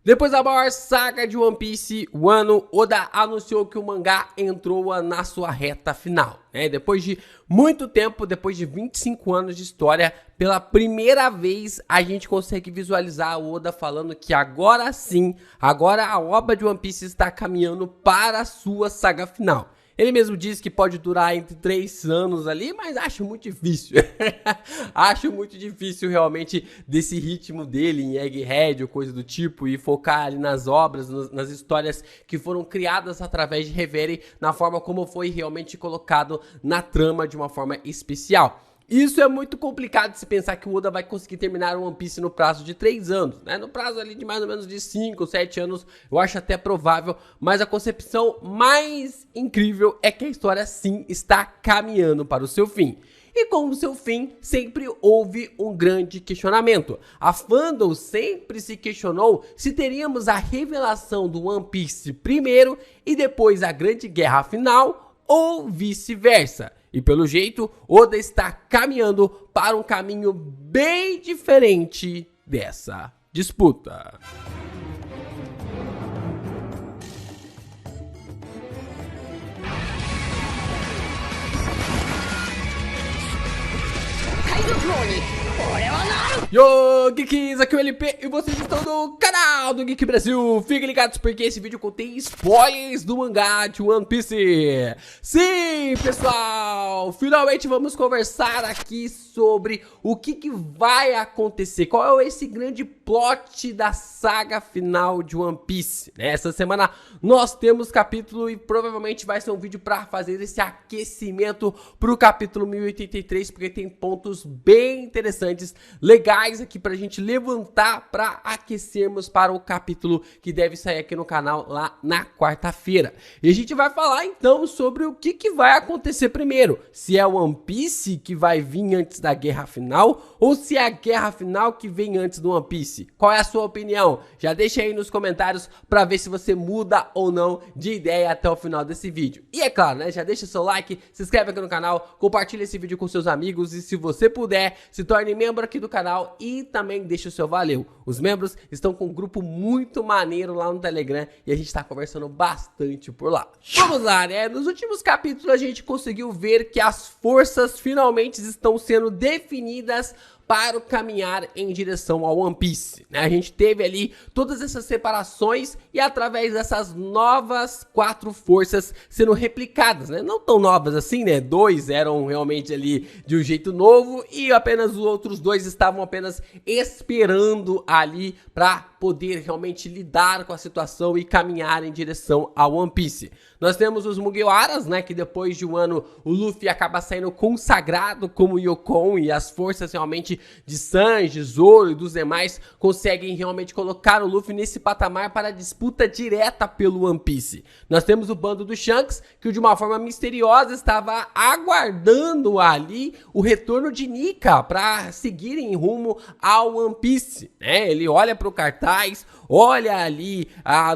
Depois da maior saga de One Piece, o Wano, Oda anunciou que o mangá entrou na sua reta final. Depois de muito tempo, depois de 25 anos de história, pela primeira vez a gente consegue visualizar o Oda falando que agora sim, agora a obra de One Piece está caminhando para a sua saga final. Ele mesmo disse que pode durar entre 3 anos ali, mas acho muito difícil. Acho muito difícil realmente desse ritmo dele em Egghead ou coisa do tipo e focar ali nas obras, nas histórias que foram criadas através de Reverie, na forma como foi realmente colocado na trama de uma forma especial. Isso é muito complicado de se pensar que o Oda vai conseguir terminar o One Piece no prazo de 3 anos, No prazo ali de mais ou menos de 5, 7 anos, eu acho até provável, mas a concepção mais incrível é que a história sim está caminhando para o seu fim. E com o seu fim, sempre houve um grande questionamento. A fandom sempre se questionou se teríamos a revelação do One Piece primeiro e depois a grande guerra final, ou vice-versa. E pelo jeito, Oda está caminhando para um caminho bem diferente dessa disputa. Yo, Geeks, aqui é o LP e vocês estão no canal do Geek Brasil. Fiquem ligados porque esse vídeo contém spoilers do mangá de One Piece. Sim, pessoal, finalmente vamos conversar aqui sobre o que vai acontecer. Qual é esse grande plot da saga final de One Piece? Essa semana nós temos capítulo e provavelmente vai ser um vídeo para fazer esse aquecimento para o capítulo 1083, porque tem pontos bem interessantes, legais aqui pra gente levantar para aquecermos para o capítulo que deve sair aqui no canal lá na quarta-feira. E a gente vai falar então sobre o que vai acontecer primeiro, se é o One Piece que vai vir antes da guerra final ou se é a guerra final que vem antes do One Piece. Qual é a sua opinião? Já deixa aí nos comentários para ver se você muda ou não de ideia até o final desse vídeo. E é claro, já deixa seu like, se inscreve aqui no canal, compartilha esse vídeo com seus amigos e se você puder, se torne membro aqui do canal e também deixa o seu valeu. Os membros estão com um grupo muito maneiro lá no Telegram e a gente está conversando bastante por lá. Vamos lá, Nos últimos capítulos a gente conseguiu ver que as forças finalmente estão sendo definidas para o caminhar em direção ao One Piece. A gente teve ali todas essas separações e através dessas novas 4 forças sendo replicadas, Não tão novas assim, 2 eram realmente ali de um jeito novo e apenas os outros 2 estavam apenas esperando ali para poder realmente lidar com a situação e caminhar em direção ao One Piece. Nós temos os Mugiwaras, que depois de um ano o Luffy acaba saindo consagrado como Yokon e as forças realmente de Sanji, Zoro e dos demais conseguem realmente colocar o Luffy nesse patamar para a disputa direta pelo One Piece. Nós temos o bando do Shanks, que de uma forma misteriosa estava aguardando ali o retorno de Nika para seguirem rumo ao One Piece. Ele olha para o cartaz, olha ali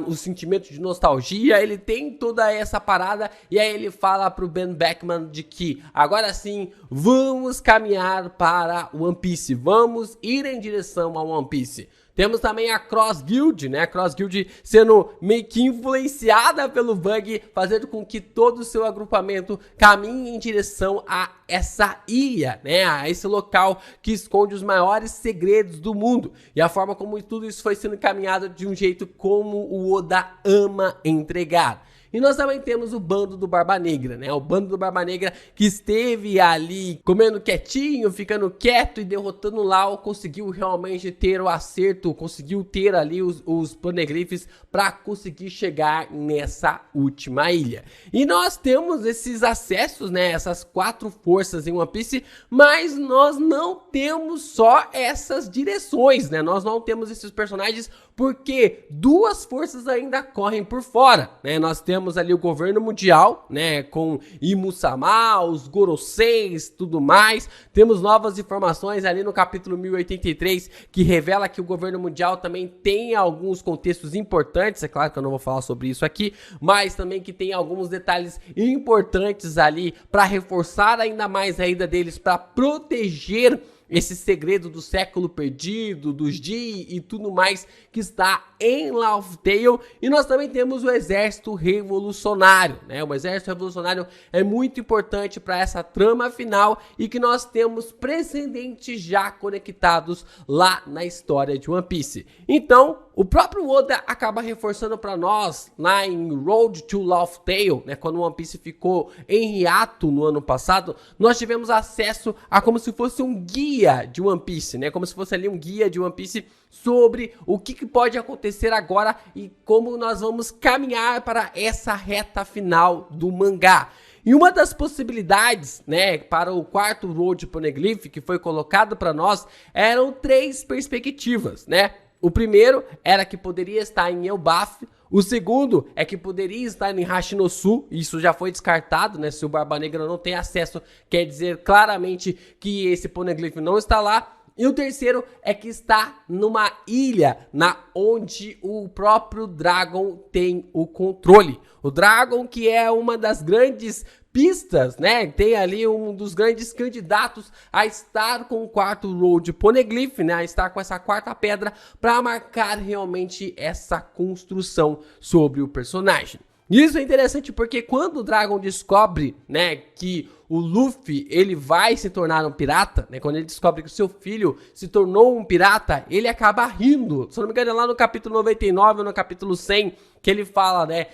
o sentimento de nostalgia, ele tem toda essa parada e aí ele fala pro Ben Beckman de que agora sim vamos caminhar para o One Piece, vamos ir em direção ao One Piece. Temos também a Cross Guild, A Cross Guild sendo meio que influenciada pelo Bug, fazendo com que todo o seu agrupamento caminhe em direção a essa ilha, A esse local que esconde os maiores segredos do mundo. E a forma como tudo isso foi sendo encaminhado de um jeito como o Oda ama entregar. E nós também temos o bando do Barba Negra, O bando do Barba Negra que esteve ali comendo quietinho, ficando quieto e derrotando Law, conseguiu realmente ter o acerto, conseguiu ter ali os Poneglyphs para conseguir chegar nessa última ilha. E nós temos esses acessos, essas 4 forças em One Piece, mas nós não temos só essas direções, Nós não temos esses personagens porque 2 forças ainda correm por fora, Nós temos ali o governo mundial, com Imu-sama, os Goroseis, tudo mais. Temos novas informações ali no capítulo 1083 que revela que o governo mundial também tem alguns contextos importantes. É claro que eu não vou falar sobre isso aqui, mas também que tem alguns detalhes importantes ali para reforçar ainda mais a ida deles, para proteger esse segredo do século perdido, dos Ji e tudo mais que está em Laugh Tale. E nós também temos o exército revolucionário, né? O exército revolucionário é muito importante para essa trama final e que nós temos precedentes já conectados lá na história de One Piece. Então, o próprio Oda acaba reforçando para nós lá em Road to Laugh Tale, né, quando One Piece ficou em hiato no ano passado, nós tivemos acesso a como se fosse um guia de One Piece, né, como se fosse ali um guia de One Piece sobre o que pode acontecer agora e como nós vamos caminhar para essa reta final do mangá. E uma das possibilidades, né, para o quarto Road Poneglyph que foi colocado para nós, eram 3 perspectivas, né? O primeiro era que poderia estar em Elbaf. O segundo é que poderia estar em Hashinosu. Isso já foi descartado, né? Se o Barba Negra não tem acesso, quer dizer claramente que esse Poneglyph não está lá. E o terceiro é que está numa ilha onde o próprio Dragon tem o controle. O Dragon, que é uma das grandes pistas, né? Tem ali um dos grandes candidatos a estar com o quarto Road Poneglyph, né? A estar com essa quarta pedra para marcar realmente essa construção sobre o personagem. Isso é interessante porque quando o Dragon descobre, né, que o Luffy, ele vai se tornar um pirata, né, quando ele descobre que o seu filho se tornou um pirata, ele acaba rindo. Se não me engano, é lá no capítulo 99 ou no capítulo 100, que ele fala, né,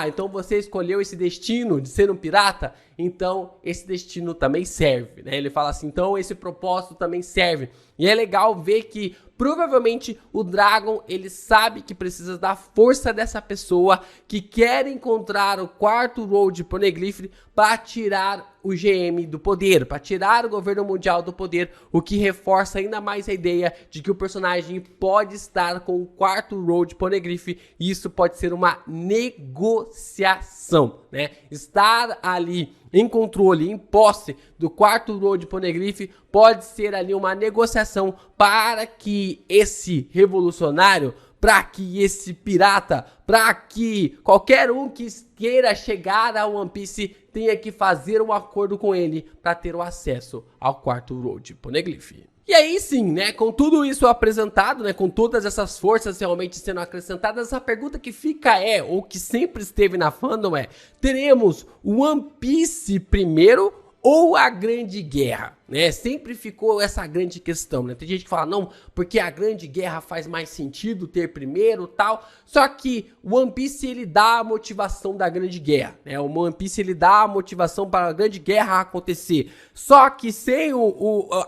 então você escolheu esse destino de ser um pirata, então esse destino também serve, né, ele fala assim, então esse propósito também serve. E é legal ver que provavelmente o Dragon, ele sabe que precisa da força dessa pessoa que quer encontrar o quarto Road Poneglyph para tirar o GM do poder, para tirar o governo mundial do poder, o que reforça ainda mais a ideia de que o personagem pode estar com o quarto Road Poneglyph e isso pode ser uma negociação, né? Estar ali em controle, em posse do quarto Road Poneglyph pode ser ali uma negociação para que esse revolucionário, para que esse pirata, para que qualquer um que queira chegar a One Piece tenha que fazer um acordo com ele para ter o acesso ao quarto Road Poneglyph. E aí sim, né, com tudo isso apresentado, né, com todas essas forças realmente sendo acrescentadas, a pergunta que fica ou que sempre esteve na fandom teremos o One Piece primeiro ou a Grande Guerra, né? Sempre ficou essa grande questão, né? Tem gente que fala, não, porque a Grande Guerra faz mais sentido ter primeiro tal. Só que o One Piece, ele dá a motivação da Grande Guerra, né? O One Piece, ele dá a motivação para a Grande Guerra acontecer. Só que sem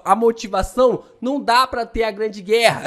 a motivação, não dá para ter a Grande Guerra.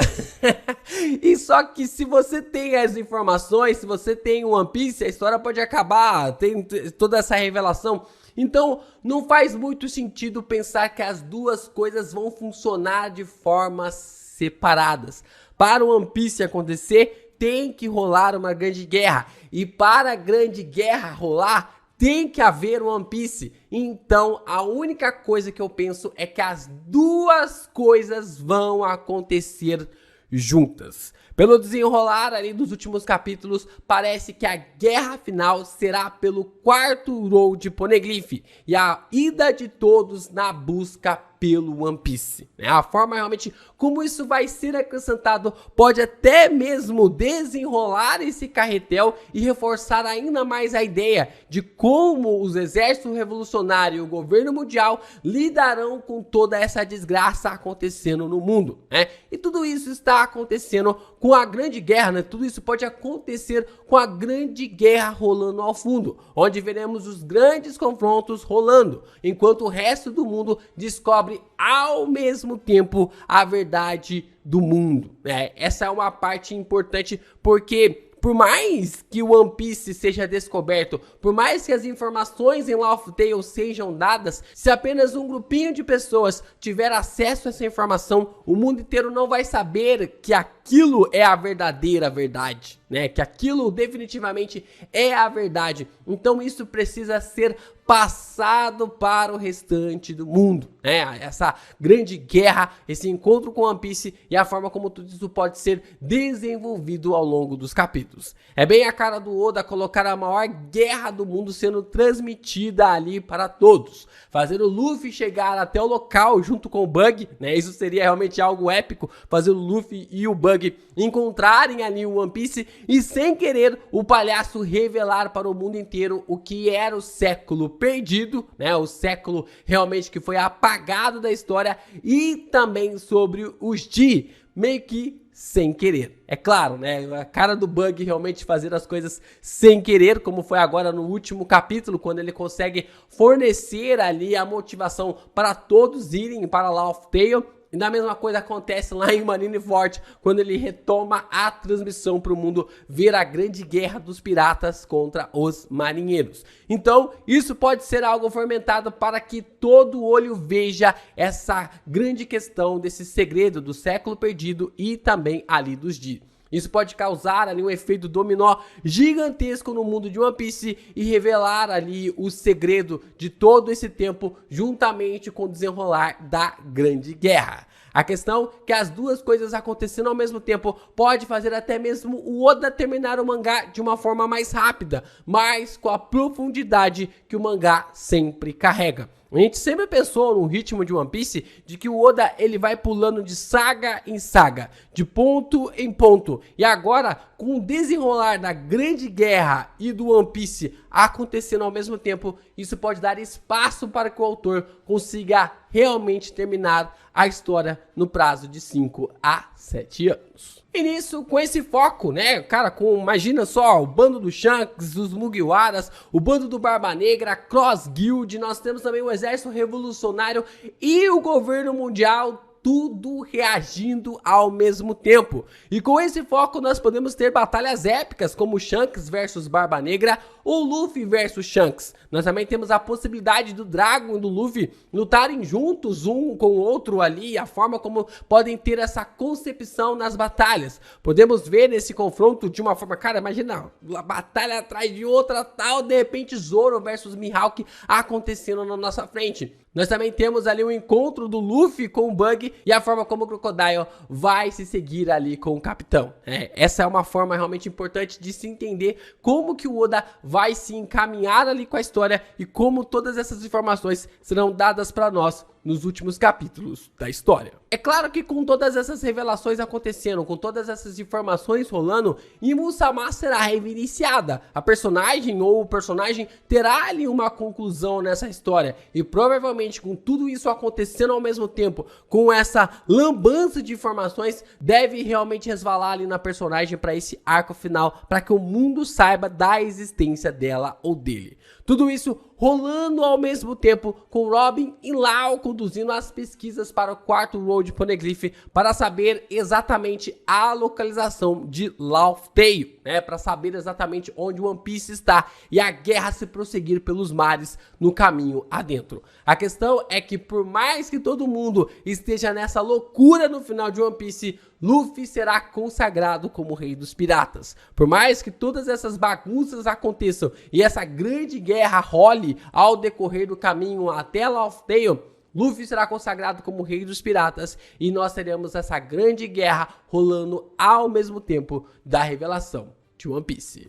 E só que se você tem as informações, se você tem o One Piece, a história pode acabar, tem toda essa revelação. Então, não faz muito sentido pensar que as duas coisas vão funcionar de formas separadas. Para o One Piece acontecer, tem que rolar uma grande guerra. E para a grande guerra rolar, tem que haver One Piece. Então, a única coisa que eu penso é que as duas coisas vão acontecer juntas. Pelo desenrolar ali dos últimos capítulos, parece que a guerra final será pelo quarto Road Poneglyph e a ida de todos na busca pelo One Piece. A forma realmente como isso vai ser acrescentado pode até mesmo desenrolar esse carretel e reforçar ainda mais a ideia de como os exércitos revolucionários e o governo mundial lidarão com toda essa desgraça acontecendo no mundo, né? E tudo isso está acontecendo com a Grande Guerra, né? Tudo isso pode acontecer com a Grande Guerra rolando ao fundo, onde veremos os grandes confrontos rolando, enquanto o resto do mundo descobre ao mesmo tempo a verdade do mundo, né? Essa é uma parte importante porque por mais que o One Piece seja descoberto, por mais que as informações em Laugh Tale sejam dadas, se apenas um grupinho de pessoas tiver acesso a essa informação, o mundo inteiro não vai saber que aquilo aquilo é a verdadeira verdade, né? Que aquilo definitivamente é a verdade. Então isso precisa ser passado para o restante do mundo, né? Essa grande guerra, esse encontro com One Piece e a forma como tudo isso pode ser desenvolvido ao longo dos capítulos. É bem a cara do Oda colocar a maior guerra do mundo sendo transmitida ali para todos, fazer o Luffy chegar até o local junto com o Bug, né? Isso seria realmente algo épico, fazer o Luffy e o Bug encontrarem ali o One Piece e sem querer o palhaço revelar para o mundo inteiro o que era o século perdido, né? O século realmente que foi apagado da história, e também sobre os G, meio que sem querer. É claro, né? A cara do Bug realmente fazer as coisas sem querer, como foi agora no último capítulo, quando ele consegue fornecer ali a motivação para todos irem para Laugh Tale. E da mesma coisa acontece lá em Marineford, quando ele retoma a transmissão para o mundo ver a grande guerra dos piratas contra os marinheiros. Então, isso pode ser algo fomentado para que todo olho veja essa grande questão desse segredo do século perdido e também ali dos G. Isso pode causar ali um efeito dominó gigantesco no mundo de One Piece e revelar ali o segredo de todo esse tempo juntamente com o desenrolar da Grande Guerra. A questão é que as duas coisas acontecendo ao mesmo tempo pode fazer até mesmo o Oda terminar o mangá de uma forma mais rápida, mas com a profundidade que o mangá sempre carrega. A gente sempre pensou no ritmo de One Piece de que o Oda ele vai pulando de saga em saga, de ponto em ponto. E agora, com o desenrolar da Grande Guerra e do One Piece acontecendo ao mesmo tempo, isso pode dar espaço para que o autor consiga realmente terminar a história no prazo de 5 a 7 anos. E nisso, com esse foco, né, cara, imagina só, o bando do Shanks, os Mugiwaras, o bando do Barba Negra, a Cross Guild, nós temos também o Exército Revolucionário e o governo mundial, tudo reagindo ao mesmo tempo. E com esse foco nós podemos ter batalhas épicas como Shanks versus Barba Negra ou Luffy versus Shanks. Nós também temos a possibilidade do Dragon e do Luffy lutarem juntos um com o outro ali, a forma como podem ter essa concepção nas batalhas. Podemos ver nesse confronto de uma forma, cara, imagina, uma batalha atrás de outra tal, de repente Zoro versus Mihawk acontecendo na nossa frente. Nós também temos ali o encontro do Luffy com o Bug e a forma como o Crocodile vai se seguir ali com o Capitão. Essa é uma forma realmente importante de se entender como que o Oda vai se encaminhar ali com a história e como todas essas informações serão dadas para nós nos últimos capítulos da história. É claro que com todas essas revelações acontecendo, com todas essas informações rolando, Imu-sama será reiniciada. A personagem ou o personagem terá ali uma conclusão nessa história e provavelmente com tudo isso acontecendo ao mesmo tempo, com essa lambança de informações, deve realmente resvalar ali na personagem para esse arco final, para que o mundo saiba da existência dela ou dele. Tudo isso rolando ao mesmo tempo, com Robin e Lau conduzindo as pesquisas para o quarto Road Poneglyph para saber exatamente a localização de Laugh Tale, né? Para saber exatamente onde One Piece está e a guerra se prosseguir pelos mares no caminho adentro. A questão é que por mais que todo mundo esteja nessa loucura no final de One Piece, Luffy será consagrado como rei dos piratas. Por mais que todas essas bagunças aconteçam e essa grande guerra role ao decorrer do caminho até Laugh Tale, Luffy será consagrado como rei dos piratas e nós teremos essa grande guerra rolando ao mesmo tempo da revelação de One Piece.